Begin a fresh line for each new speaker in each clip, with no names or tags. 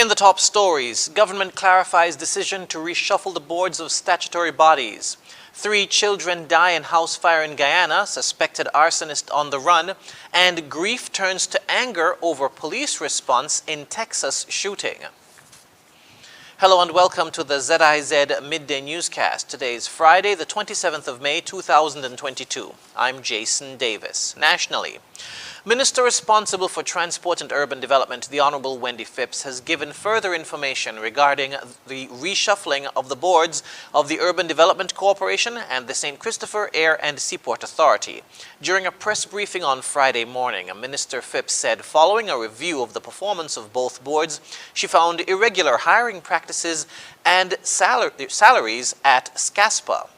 In the top stories, government clarifies decision to reshuffle the boards of statutory bodies. 3 children die in house fire in Guyana, suspected arsonist on the run, and grief turns to anger over police response in Texas shooting. Hello and welcome to the ZIZ Midday newscast. Today is Friday, the 27th of May, 2022. I'm Jason Davis. Nationally, Minister responsible for Transport and Urban Development, the Honorable Wendy Phipps, has given further information regarding the reshuffling of the boards of the Urban Development Corporation and the St. Christopher Air and Seaport Authority. During a press briefing on Friday morning, Minister Phipps said following a review of the performance of both boards, she found irregular hiring practices and salaries at SCASPA.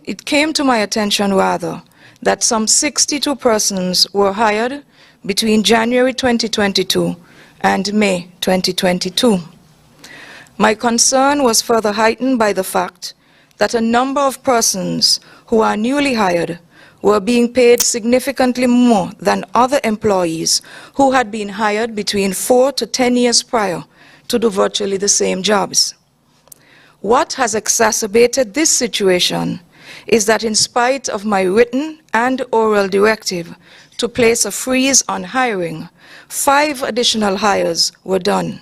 It came to my attention, rather, that some 62 persons were hired between January 2022 and May 2022. My concern was further heightened by the fact that a number of persons who are newly hired were being paid significantly more than other employees who had been hired between 4 to 10 years prior to do virtually the same jobs. What has exacerbated this situation is that in spite of my written and oral directive to place a freeze on hiring, 5 additional hires were done,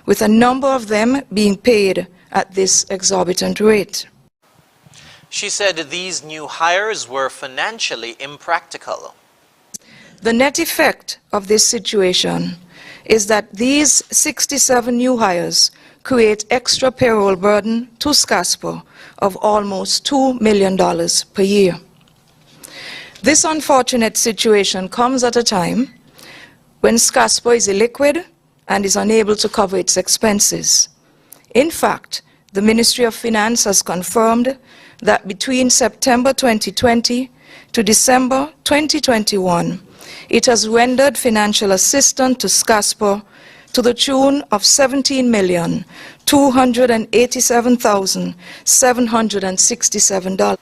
with a number of them being paid at this exorbitant rate.
She said these new hires were financially impractical.
The net effect of this situation is that these 67 new hires create extra payroll burden to SCASPA of almost $2 million per year. This unfortunate situation comes at a time when SCASPA is illiquid and is unable to cover its expenses. In fact, the Ministry of Finance has confirmed that between September 2020 to December 2021, it has rendered financial assistance to SCASPA to the tune of $17,287,767.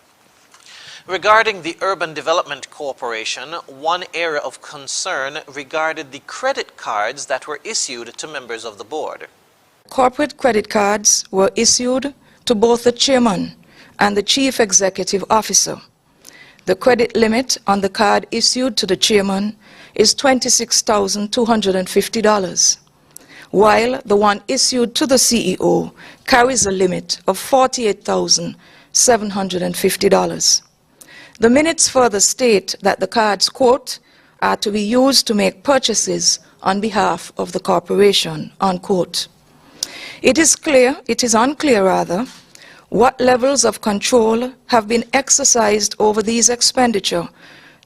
Regarding the Urban Development Corporation, one area of concern regarded the credit cards that were issued to members of the board.
Corporate credit cards were issued to both the chairman and the chief executive officer. The credit limit on the card issued to the chairman is $26,250. while the one issued to the CEO carries a limit of $48,750. The minutes further state that the cards, quote, are to be used to make purchases on behalf of the corporation, unquote. It is unclear, what levels of control have been exercised over these expenditure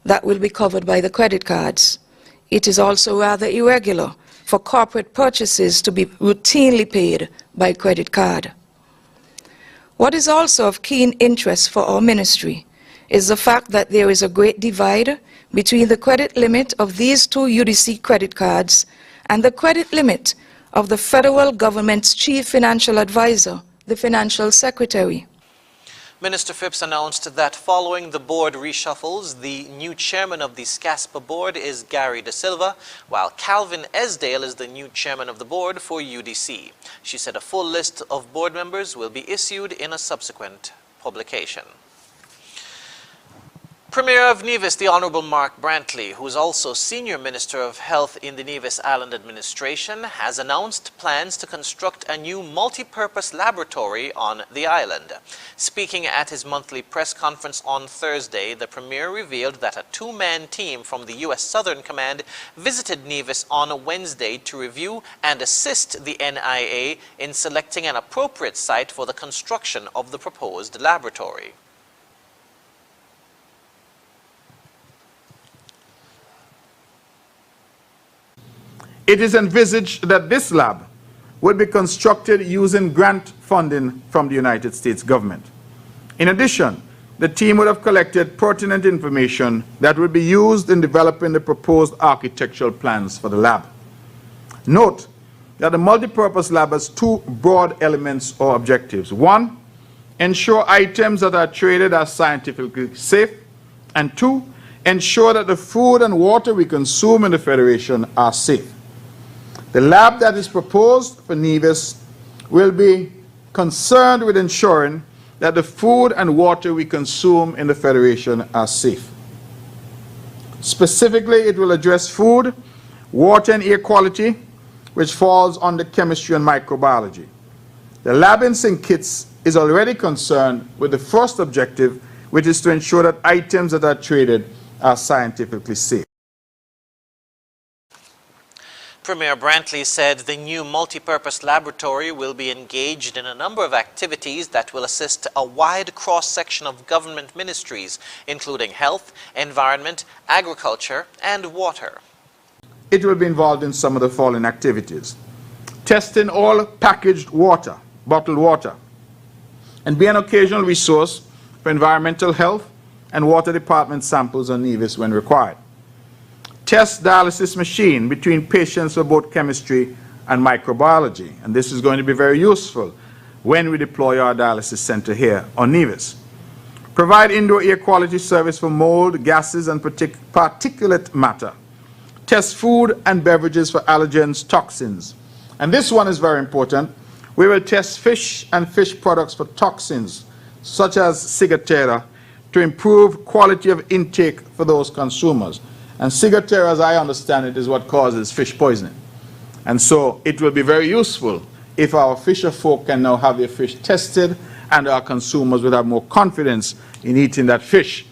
that will be covered by the credit cards. It is also rather irregular for corporate purchases to be routinely paid by credit card. What is also of keen interest for our ministry is the fact that there is a great divide between the credit limit of these 2 UDC credit cards and the credit limit of the federal government's chief financial advisor, the financial secretary.
Minister Phipps announced that following the board reshuffles, the new chairman of the SCASPA board is Gary De Silva, while Calvin Esdale is the new chairman of the board for UDC. She said a full list of board members will be issued in a subsequent publication. Premier of Nevis, the Honorable Mark Brantley, who is also Senior Minister of Health in the Nevis Island Administration, has announced plans to construct a new multi-purpose laboratory on the island. Speaking at his monthly press conference on Thursday, the Premier revealed that a 2-man team from the U.S. Southern Command visited Nevis on a Wednesday to review and assist the NIA in selecting an appropriate site for the construction of the proposed laboratory.
It is envisaged that this lab would be constructed using grant funding from the United States government. In addition, the team would have collected pertinent information that would be used in developing the proposed architectural plans for the lab. Note that the multipurpose lab has 2 broad elements or objectives. 1, ensure items that are traded are scientifically safe, and 2, ensure that the food and water we consume in the Federation are safe. The lab that is proposed for Nevis will be concerned with ensuring that the food and water we consume in the Federation are safe. Specifically, it will address food, water and air quality, which falls under chemistry and microbiology. The lab in St. Kitts is already concerned with the first objective, which is to ensure that items that are traded are scientifically safe.
Premier Brantley said the new multi-purpose laboratory will be engaged in a number of activities that will assist a wide cross-section of government ministries, including health, environment, agriculture, and water.
It will be involved in some of the following activities: testing all packaged water, bottled water, and be an occasional resource for environmental health and water department samples on Nevis when required. Test dialysis machine between patients for both chemistry and microbiology, and this is going to be very useful when we deploy our dialysis center here on Nevis. Provide indoor air quality service for mold, gases, and particulate matter. Test food and beverages for allergens, toxins. And this one is very important. We will test fish and fish products for toxins, such as ciguatera, to improve quality of intake for those consumers. And ciguatera, as I understand it, is what causes fish poisoning. And so it will be very useful if our fisher folk can now have their fish tested and our consumers will have more confidence in eating that fish.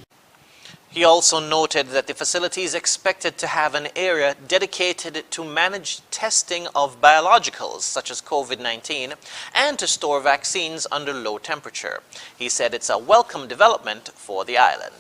He also noted that the facility is expected to have an area dedicated to manage testing of biologicals such as COVID-19 and to store vaccines under low temperature. He said it's a welcome development for the island.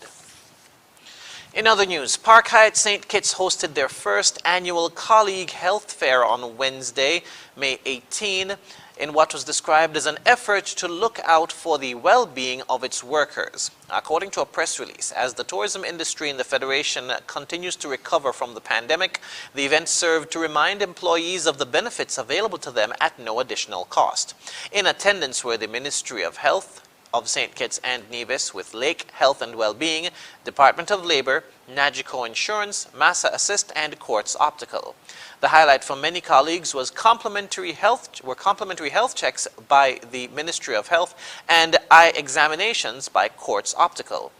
In other news, Park Hyatt St. Kitts hosted their first annual Colleague Health Fair on Wednesday, May 18, in what was described as an effort to look out for the well-being of its workers. According to a press release, as the tourism industry in the Federation continues to recover from the pandemic, the event served to remind employees of the benefits available to them at no additional cost. In attendance were the Ministry of Health of St. Kitts and Nevis with Lake Health and Wellbeing, Department of Labor, Nagico Insurance, Massa Assist, and Quartz Optical. The highlight for many colleagues was complimentary health checks by the Ministry of Health and eye examinations by Quartz Optical.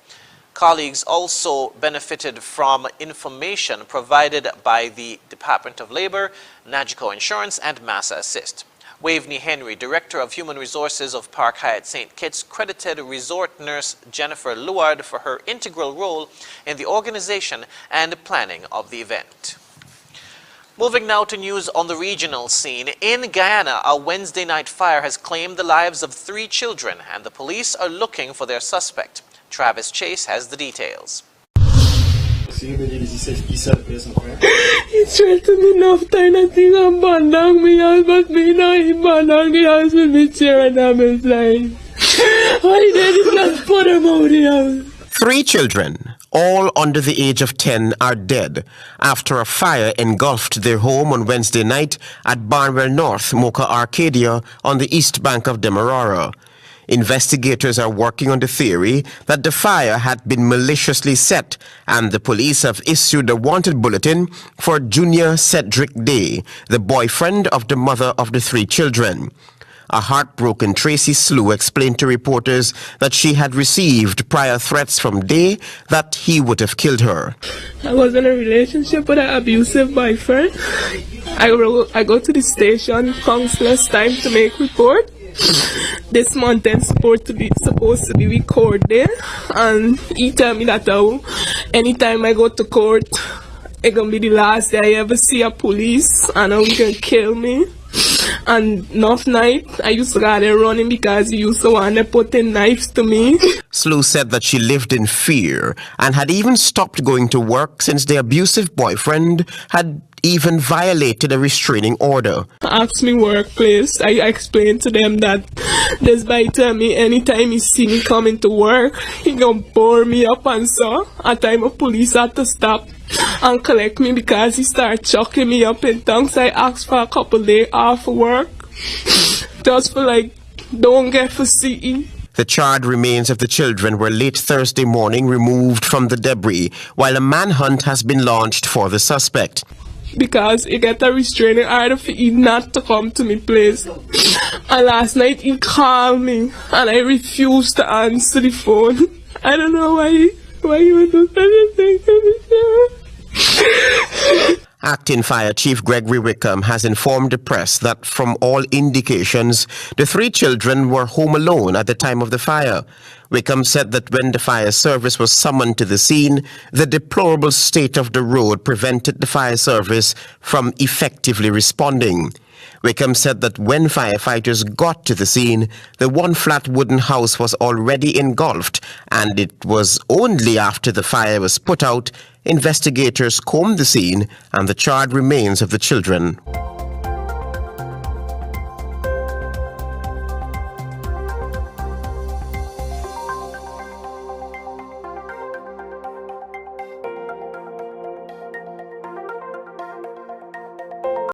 Colleagues also benefited from information provided by the Department of Labor, Nagico Insurance, and Massa Assist. Waveney Henry, Director of Human Resources of Park Hyatt St. Kitts, credited resort nurse Jennifer Luard for her integral role in the organization and planning of the event. Moving now to news on the regional scene. In Guyana, a Wednesday night fire has claimed the lives of 3 children, and the police are looking for their suspect. Travis Chase has the details.
He threatened me enough time I think I'm bandang me house, but me now he bandang the house with me chair and I'm flying. Why did he not put him out the house?
3 children, all under the age of 10, are dead after a fire engulfed their home on Wednesday night at Barnwell North, Mocha Arcadia, on the east bank of Demerara. Investigators are working on the theory that the fire had been maliciously set, and the police have issued a wanted bulletin for Junior Cedric Day, the boyfriend of the mother of the 3 children. A heartbroken Tracy Slew explained to reporters that she had received prior threats from Day that he would have killed her.
I was in a relationship with an abusive boyfriend. I go to the station countless time to make report. This month I'm supposed to be recorded, and he tell me that anytime I go to court, it's gonna be the last day I ever see a police, and he can kill me. And enough night, I used to go there running because he used to want to put in knives to me.
Slew said that she lived in fear and had even stopped going to work since the abusive boyfriend had even violated a restraining order.
Asked me workplace. I explained to them that this guy tell me anytime he see me coming to work, he gonna bore me up, and so a time of police had to stop and collect me because he started chucking me up in tongues. I asked for a couple days off work just for don't get for CE.
The charred remains of the children were late Thursday morning removed from the debris, while a manhunt has been launched for the suspect.
because he get a restraining order for him not to come to me place. And last night he called me and I refused to answer the phone. I don't know why you would do such a thing to me, sir.
Acting Fire Chief Gregory Wickham has informed the press that from all indications, the 3 children were home alone at the time of the fire. Wickham said that when the fire service was summoned to the scene, the deplorable state of the road prevented the fire service from effectively responding. Wickham said that when firefighters got to the scene, the one-flat wooden house was already engulfed, and it was only after the fire was put out investigators combed the scene and the charred remains of the children.